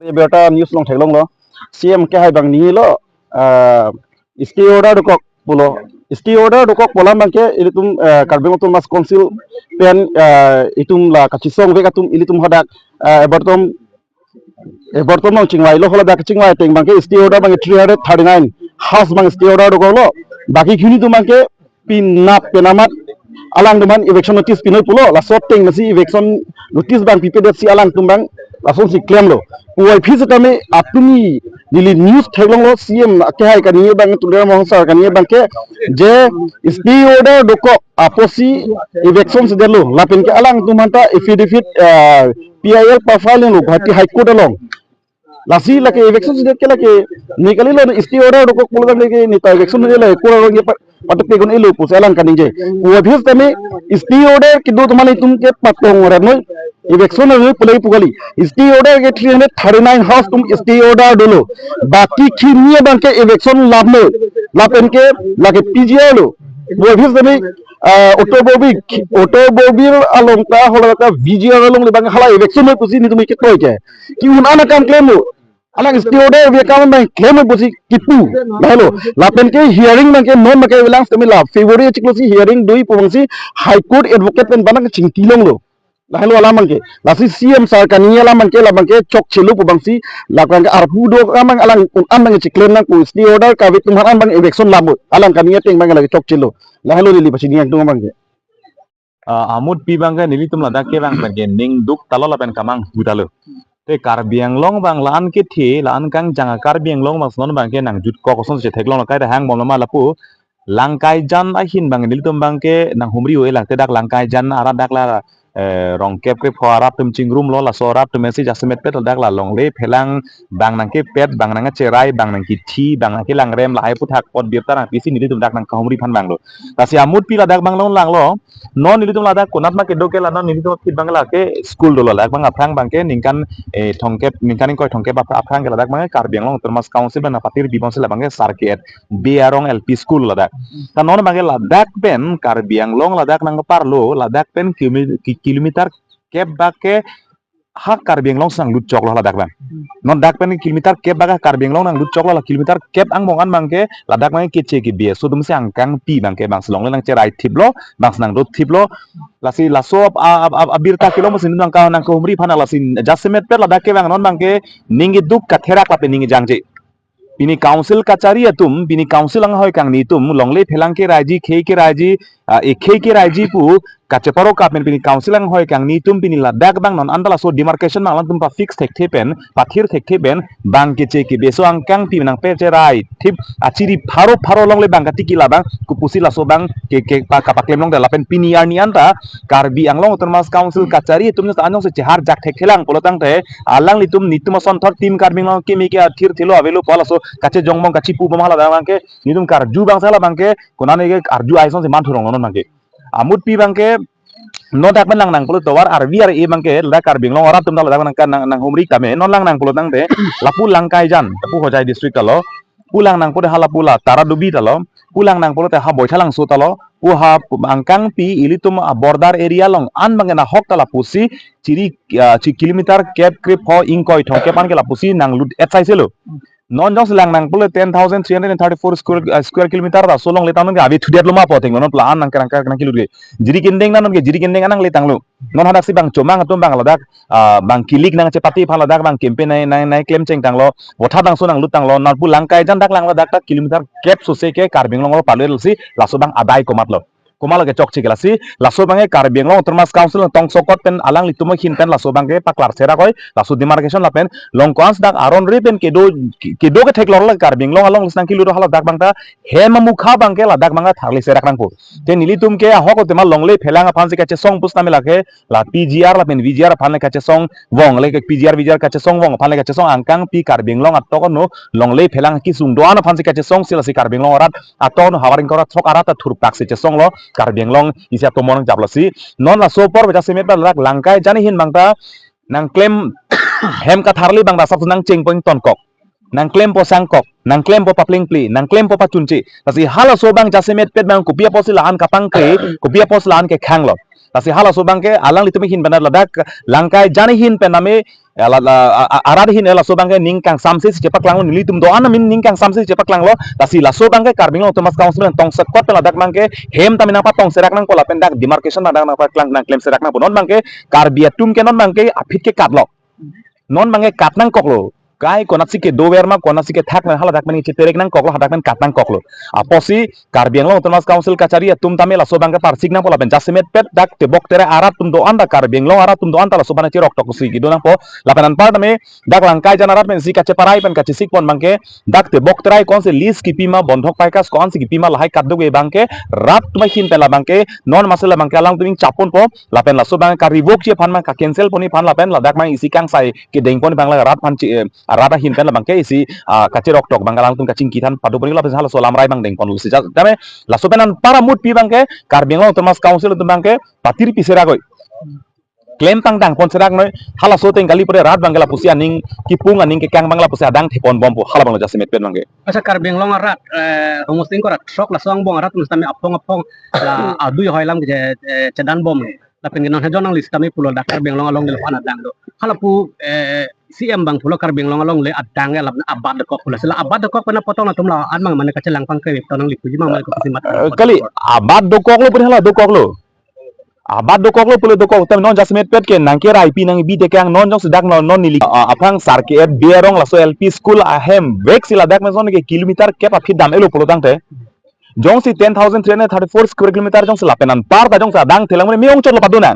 Beata news long thailong lo CM ke hai bang ni lo sti order dokok pulo sti order dokok pola bangke ilitum karbeng tum mas konsil pen itum la kachisong ve katum ilitum hadak ebertom ebertom mang chingwai lo hola dak chingwai teng bangke sti order bang 339 house bang sti order dokok lo baki khini tu bangke pinap penamat alang duman eviction notice pinoi pulo la sot teng nasi eviction notice bang PPDC alang tumbang langsung si claim lo uai phis kami apuni dili news thailong lo CM ke hai kaniye bang tundra mohon sar kaniye bang ke je sp order doko aposi eviction sedelo lapin ke alang tumanta affidavit PIL profile lo Guwahati High Court along lasi lake eviction sudah ke lake nikali lo isti order doko pulang lagi ni ta eviction ni le ko lo patok pe gon ilo pusalan kaning je uabhius kami isti order kido tumani tumke patong ranoi eviction ni pulai pugali isti order ke 339 house tum isti order dolo baki khiniye bangke eviction labno lapen ke lake PGI lo uabhius kami automobil alongka holaka VGR along le bang hala eviction ni pusi ni tumi ke toy ke ki unana kam claim lo alang isti order we kam bang claim pusi kipu mahlo lapen ke hearing bang ke non make bilang kami la February ciklosi hearing doi pungsi high court advocate pen banang cingtilong lo lahlo alamang ke lasi CM sarkaniya lamang ke chok chelu pubangsi lakang ke arpu do amang alang amang ciklem nang ku isti order ka vitum haran bang election lamu alang kaniya teng bang lagi chok chelu lahlo lili pasini yang tu amang ke amut pi bangga nili tum lada ke bang bang ning duk talo lapen kamang budalo te karbiang long bang laan ke the laan kang janga karbiang long bang non bang ke nang jut ko koson se theklong kai da hang bom lama lapu langkai jan ahin bang nili tum bang ke nang humri oi lang te dak langkai jan ara dak la rong kep ke pharap tum chingrum lo la sorap tum message asmet pet dak la long le phelang bang nang ke pet bang nang cherai bang nang ki thi bang nang ke lang rem la hai puthak pot birta nang pisi nili tum dak nang humri phan bang lo kasi amut pi la dak bang long lang lo non nili tum la dak konat ma ke do ke la non nili tum fit bang la ke school do la bang aprang bang ke ningkan thongkep ningkan ko thongkep aprang ke la dak bang karbiang long termas council bang patir bibon se la bang sarket biarong LP school la dak ta non bang la dak pen karbiang long la dak nang parlo la dak pen kilometer kep bake hak karbiang long sang lut chok lo la dak bang non dak pen kilometer kep baka karbiang long nang lut chok lo la kilometer kep ang mongan bang ke la dak bang ke che ki bia so dum sang kang pi bang ke bang selong le nang cherai thiblo bang nang dot thiblo lasi laso abirta kilo mesin nang ka nang ko humri phana lasin jasmet per la dak ke bang non bang ke ningi duk ka therak la pe ningi jangje bini council kachari atum bini council ang hoy kang ni tum longle phelang ke raji khei ke raji e khei ke raji pu kacheparo ka pen bini council ang hoy kang ni tum bini ladak bang non andala so demarcation mang tum pa fix thek thepen pathir thek thepen bang ke che ke beso ang kang pi nang pe che rai thip achiri pharo longle bang ka tiki la bang ku pusi la so bang ke pa ka paklem long da lapen pini ar ni anta karbi ang long termas council kachari tum sa anong se chehar jak thek thelang polotang te alang litum nitum son thor tim karbing long ke mi ke athir thilo avelo pala so kache jongbong kachi pu bamala da bangke nidum kar ju bang sala bangke konane ke arju aison se man thurong non bangke amut pi bangke no dak nang nang pulo tawar arbi ar e bangke la kar binglong ora tum dal dak nang humri kame non lang nang pulo tang de lapu langkai jan tapu hojai district talo pulang nang pulo hala pula tara dubi talo pulang nang pulo te ha boithalang so talo pu ha angkang pi ilitum border area long an bangke na hok tala pusi ciri kilometer kep krip ho ingkoi thongke pan ke la pusi nang lut etsai selo non jong silang nang pula 10,334 square kilometer da solong le tanong abi thudiat loma poting non plan nang karang kilu jiri kendeng nan ge jiri kendeng anang le tanglo non hadak si bang comang atum bang ladak bang kilik nang cepati phala dak bang campaign nai claim cheng tanglo otha dang so nang lut tanglo nan pu langkai jan dak lang ladak tak kilometer cap so se ke karbing long palel si laso bang adai komatlo komal ke chok chiglasi laso bange karbiang long termas council tong sokot pen alang litumo hin pen laso bange paklar sera koi laso demarcation la pen long kwans dak aron re pen kedo ke thek lor la karbiang long along lisnang kilu hala dak bangta hema mukha bangke la dak banga tharli sera krang pu te nilitum ke hoko tema longle phelanga phansi kache song pusna melake la PGR la pen VGR phanle kache song wong le ke PGR kache song wong phanle kache song angkang pi karbiang long atoko no longle phelang ki sung doana phansi kache song sila si karbiang long arat aton hawaring korat sok arat thur pak se song lo karbiang long isya to monang jablasi non la sopor baca semet ba lak langkai jani hin bangta nang claim hem ka tharli bang da sap nang cheng point ton kok nang claim po sangkok nang claim po papling pli nang claim po pacunci tasi hala sobang jasemet pet bang kupia po sila an kapang ke kupia po sila an ke khanglo tasi hala sobang ke alang litumi hin benar ladak langkai jani hin pename arad hin ela sobang ke ningkang samsis cepak langlo nilitum do ana min ningkang samsis cepak langlo tasi la sobang ke karbingo tomas council tong sekot ladak mangke hem tamina pa tong serak nang pola pendak demarcation ladak nang pa klang nang claim serak nang non mangke karbia tum ke non mangke apit ke katlo non mangke kat nang koklo kai kona sike dober ma kona sike thak man hala dakmani chiterek nang koklo hadak man katang koklo aposi karbiang lo tomas council kachari tum tamela sobang ka parsik nang pola ben jasimet pet dak te bok tere arat tum do anda karbiang lo arat tum do anta la sobana chirok tok si gido nang po lapanan part me dak langkai janarat men sika che parai pen kachi sik pon bangke dak te bok terai kon se list ki pima bondhok paikas kon se ki pima lahai kaddo ge bangke rat tuma hin pela bangke non masela bangke alang tuming chapon po lapen la sobang ka revoke che phan ma ka cancel poni phan lapen la dak mang isi kang sai ki deng pon bangla rat phan arada hin pen la bangke isi kacirok tok bangkalang tung kacing kitan padu poni la hala solam rai bang deng pon lusi dame la sopenan para mut pi bangke karbingo tomas council tum bangke patir pisera goi claim tang dang pon serak noi hala so teng kali pore rat bangla pusia ning kipung aning ke kang bangla pusia dang thepon bompo hala bangla jasimet pen bangke Asa karbeng long arat homusting ko rat sok la song bong arat mustami apong la adu yo hailam ke cedan bom la pengen non hejon nang list kami pulo dakar beng long along de pana dang do hala pu CM bang pulo karbeng long along le adang la abad de kok pula sila abad de kok pana potong la tumla an mang mana kacelang pang ke tonang lipu jima mal ko simat kali abad do kok lo pun hala do kok lo abad do koklo pule do kok tam non jasmet pet ke nang kera ip nang bi de kang non jong sedak non nili apang sarke et bierong la so LP school ahem vek sila dak me son ke kilometer ke pa dam elo pulo tang te jong si 10334 square kilometer jong sila penan par ta jong sa dang thelang me ong chot lo paduna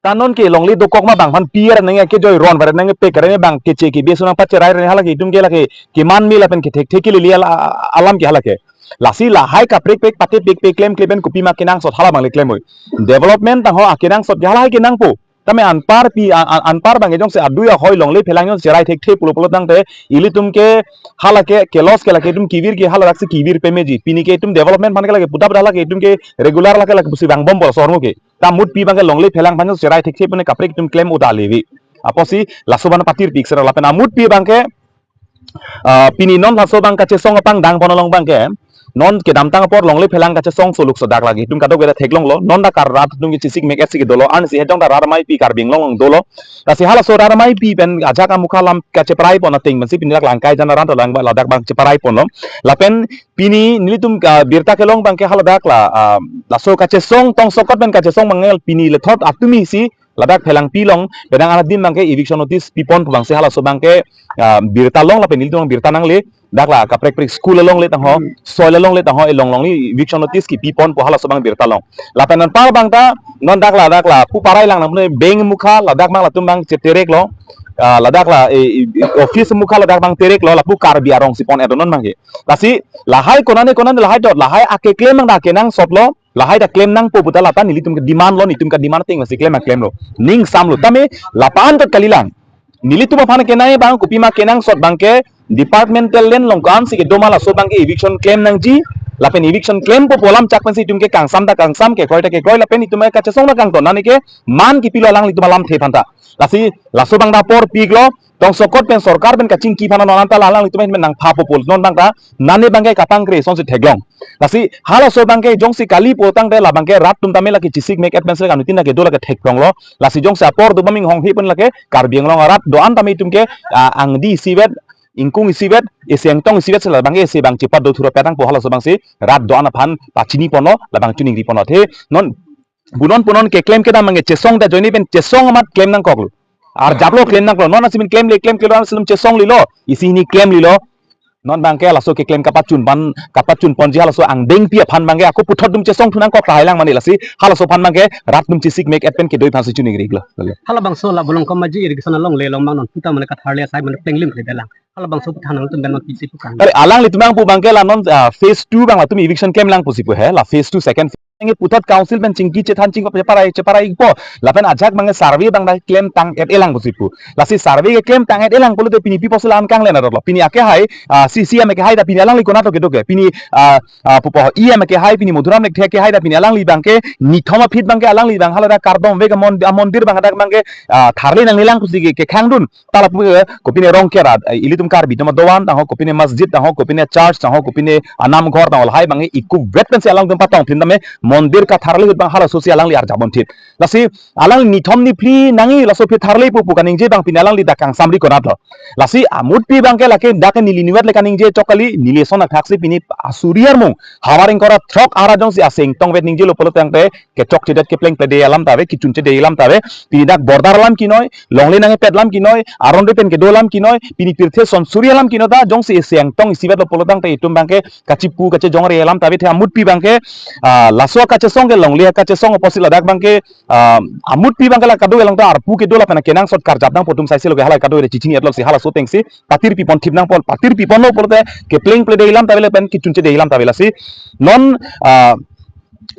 tanon ke longli do kok ma bang pan pier nang ke joy ron bar nang pe kare bang ke che ke besuna pa cherai re hala ke tum ke la ke man mi la pen ke thek ke li alam ke hala ke lasi la hai ka prek pate pek claim kleben kupi ma kenang sot hala bang le claim oi development tang ho akenang sot hala hai kenang po tame anpar pi anpar bang jong se adu ya hoi long le phelang yon serai thek pulo pulo tang te ili tum ke hala ke los ke la ke tum kibir ke hala rak se kibir pe meji pini ke tum development man ke la ke puta hala ke tum ke regular la ke pusi bang bom bol sormo ke ta mut pi bang ke long le phelang bang serai thek pune kapre tum claim uda lewi aposi lasoban patir pik sera lapen amut pi bang ke pini non laso bang ka che song pang dang ponolong bang ke non ke dam tang por long le phelang ka che song soluk sodak lagi tum kadok beda theklong lo non da kar rat tum ki sik mek esik dolo an si hedong da rar mai pi kar bing long dolo ta si hala so rar mai pi pen aja ka mukhalam ka che prai pon ting man si pin lang kai jana ran to lang ba ladak bang che prai pon lo lapen pini nilitum ka birta ke long bang ke hala dak la so ka che song tong sokot ben ka che song mangel pini le thot atumi si ladak phelang pilong bedang ana dim bangke eviction notice pipon bang se hala so bangke birta long la penil tong birta nang le dakla kaprek prek school long le tang ho soil long le tang ho long long ni eviction notice ki pipon po hala so bang birta long la penan pa bangta non dakla pu parai lang na beng mukha ladak mang la tum bang cheterek lo ladak la office mukha ladak bang terek lo la pu kar biarong sipon edonon mangke kasi lahai konane lahai dot lahai ake claim mang da kenang sot lo lahai da claim nang po buta lata nili tum ke demand lo ni tum ka demand ting masi claim lo ning sam lo tame lapan tot kalilang nili tum phana kenai bang kupi ma kenang sot bangke departmental len long kan si ke domala so bangke eviction claim nang ji lapen eviction claim po polam chak pensi tum ke kang sam ke koi lapen itum ka chesong na kang to nani ke man ki pilo lang li tum lam the phanta lasi laso bang da por piglo tong sokot pen sarkar ben kaching ki phana non ta lalang li tum men nang pha po pol non bang ta nane bangke kapang kre son se theglong lasi hala so bangke jong si kali potang de la bangke rat tum tamela ki chisik make advance ka nutin na ke dola ke theklong lo lasi jong sa por du maming hong hi pun la ke karbiang long rat do an tami tum ke ang di siwet ingkung isibet eseng tong isibet sela bangke se bang cepat do thuro petang po hala so bang se rat do ana phan pachini pono la bang tuning ri pono the non bunon punon ke claim ke da mangi chesong da joini pen chesong amat claim nang koklu ar japlo claim nang non asimin claim ke lo asilum chesong lilo isini claim lilo non bangke laso ke claim kapachun pon ji halaso ang deng pia phan bangke aku puthot dum chesong thunang kok thailang mani lasi halaso phan bangke rat dum chisik make adpen ke doi phansi chuni riglo hala bang so la bolong ko maji irrigation long le long bang non puta man ka tharle sai man penglim ke dalang hala bang so thanang tum ben non pisi pukan ale alang litumang pu bangke la non phase 2 bang la tum eviction claim lang pusi pu he la phase 2 second nge putat council ben cingki cethan cing ceparai po lapen ajak bange survey bang dai claim tang et elang pusipu lasi survey ke claim tang et elang pulu te pini pipo selan kang lena lo pini ake hai CCM ke hai da pini alang li kona to ke pini pupo IM ke hai pini mudhuram nek ke hai da pini alang li bangke nithoma fit bangke alang li bang hala da kardom vega mondir bang da bangke tharle nang lilang pusi ke khangdun tala pu ko pini rong ke ra ili tum karbi tama doan tang ho kopine masjid tang ho kopine church tang ho kopine anam ghor tang hai bangi iku vet pen se alang tempat tang tin dame mondir ka tharli bang hala sosi alang li ar jabon thit lasi alang ni thom ni pli nangi laso phi tharli pu kaning je bang pinalang li dakang samri konat lo lasi amut pi bang ke lake dake nili niwet le kaning je chokali nili sona thaksi pini asuriar mung hawaring kora throk ara jong si asing tong vet ning je lo polo tang te ke chok chidat ke pleng plede alam tabe ki chunche de alam tabe pini dak bordar alam ki noy longle nange pet lam ki noy aron de pen ke dolam ki noy pini pirthe son suri alam ki no da jong si siang tong isibat lo polo tang te itum bang ke kachipu kache jong re alam tabe the amut pi bang ke laso kache song ke longle kache song oposi ladak bang ke amut pi bang ke la kadu elang ta arpu ke dola pena kenang sot kar jabdang potum sai se lo ke hala kadu re chiching etlok si hala so teng si patir pi pon thipnang pol patir pi pon lo polo te ke pleng plede ilam tabe le pen ki chunche de ilam tabe la si non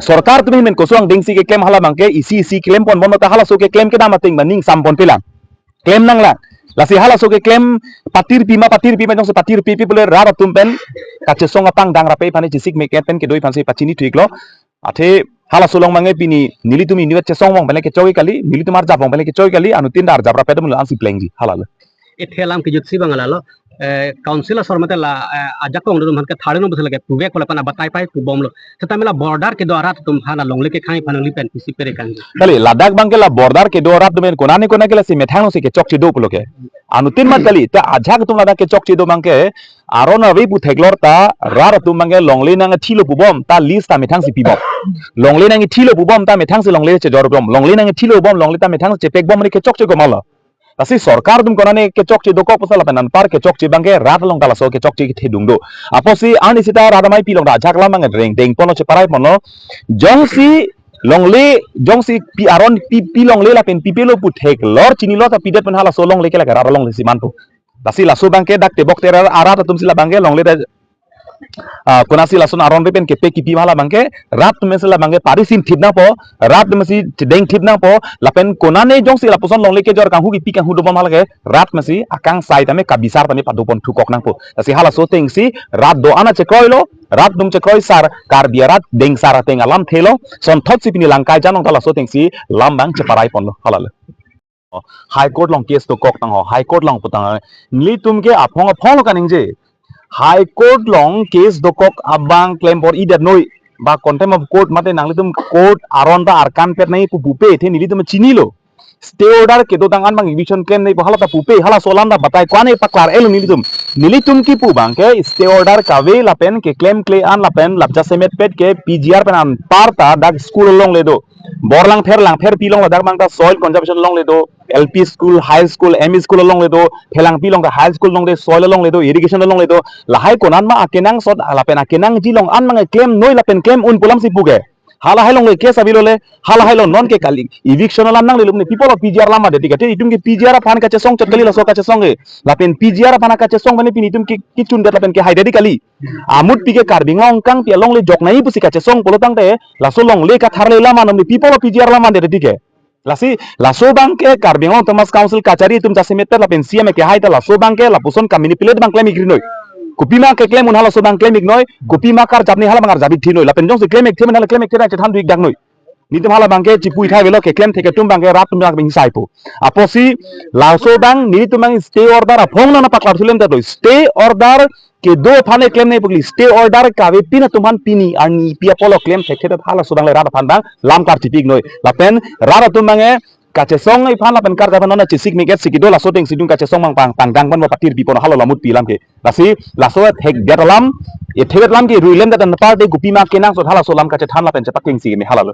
सरकार तुम्हें main कोसुआंग देंगसी के claim हाला बंके इसी claim पन बनो ता हाला सो के क्लेम के दाम अतिंग बनिंग साम पन पेलां क्लेम नंगला lasi hala so ke claim patir pima jong se patir pipi bole rara tumpen kache songa pang dang rape pani jisik me ken ke doi pansi pachini tuiklo athe hala solong mangai pini nili tumi niwet che song bang bele ke chogi kali nili tumar japong bele ke chogi kali anu tin dar japra pedum ansi plengi hala le ethelam ki jutsi bangala lo council sormate la ajak ko ngdum hanke thare no busle ke puve ko pana batai pai pu bomlo setamela border ke dwara tum hala longle ke khai panali pen pisi pere kan kali ladak bang ke la border ke dwara tumen konane kona ke la se methang no se ke chok chi do pulo ke anu tin mat kali ta ajak tum ladak ke chok chi do bang ke aron awi pu theglor ta rar tum bang ke longle nang thilo pu bom ta list ta methang si pi bom longle nang thilo pu bom ta methang si longle che jor bom longle nang thilo bom longle ta methang che pek bom ni ke chok che ko mala Asi sorkar dum konane ke chok chi doko pasal penan par ke chok chi bangke rat long kala so ke chok chi ke thidung do aposi ani sita radamai pilong da jakla mang reng deng pono che parai pono jongsi longle jongsi pi aron pi longle la pen pipelo pu thek lor chini lo ta pidet pen hala so long le ke la ra long le siman pu dasi laso bangke dak te bok ter ara ta tum sila bangke longle da konasi lason aron repen ke pe kipi mala bangke rat mesela bangke parisim thidna po rat mesi deng thidna po lapen konane jong si lapuson longle ke jor kanghu ki pi kanghu do mala ke rat mesi akang sai tame kabisar tame padupon thukok nang po si hala so teng si rat do ana che kroilo rat dum che kroi sar kar biarat deng sar teng alam thelo son thot si pini langkai janong tala so teng si lam bang che parai pon lo hala le high court long case to kok tang ho high court long putang ni tum ke aphong aphong kaning je High Court long case dokok abang claim for either noi ba contempt of court mate nanglitum court aron ta arkan pet nai pu pupe the nilitum chini lo stay order ke do tangan bang eviction claim nai hala ta pupe hala solam da batai kwane paklar elu nilitum ki pu bang ke stay order kawe lapen ke claim an lapen lapja semet pet ke PGR pen an parta dak school long le do borlang pher pilong la dak bang ta soil conservation long le do LP school, high school, ME school long le do, phelang pilong ka high school long de soil long le do, irrigation long le do, lahai konan ma akenang sot alapen akenang jilong an mang claim noi lapen claim un pulam si puge. Hala hai long le case abilole, hala hai long non ke kali. Eviction lam nang le lumne people of PGR lam ade tikate itum ke PGR pan ka che song chot kali la so ka che song e. Lapen PGR pan ka che song bane pin itum ki chun de lapen ke hai de kali. Amut pike karbing long kang pi long le jok nai pusi ka che song polotang te la so long le ka thar le lam anam people of PGR lam ade tike. Lasi laso bangke karbingon Thomas Council kacari tum chase meter la pensia me ke haita laso bangke la puson ka manipulate bang claim igrinoi kupima ke claim un hala so bang claim ignoi kupima kar japni hala bangar jabi thinoi la penjong se claim ek themen hala claim ek thera chethan duik dak noi nitum hala bangke chipui thai velo ke claim theke tum bangke rap tum bang bing saipo aposi laso bang ni tum bang stay order phong na paklar thulen ta stay order ke do phane claim nei pugli stay order ka ve pina tuman pini ani pia polo claim theke hala so bang le rada phan bang lam kar tipik noi la pen rada tum bange kache song ai phan la pen kar da nona chisik mi get sikido la so teng sidung kache song mang pang dang ban patir pi pon halo lamut pi lam ke lasi laso thek get lam e thek lam ke ruilen da na par de gupi ma kenang so hala so lam kache than la pen che paking si mi hala lo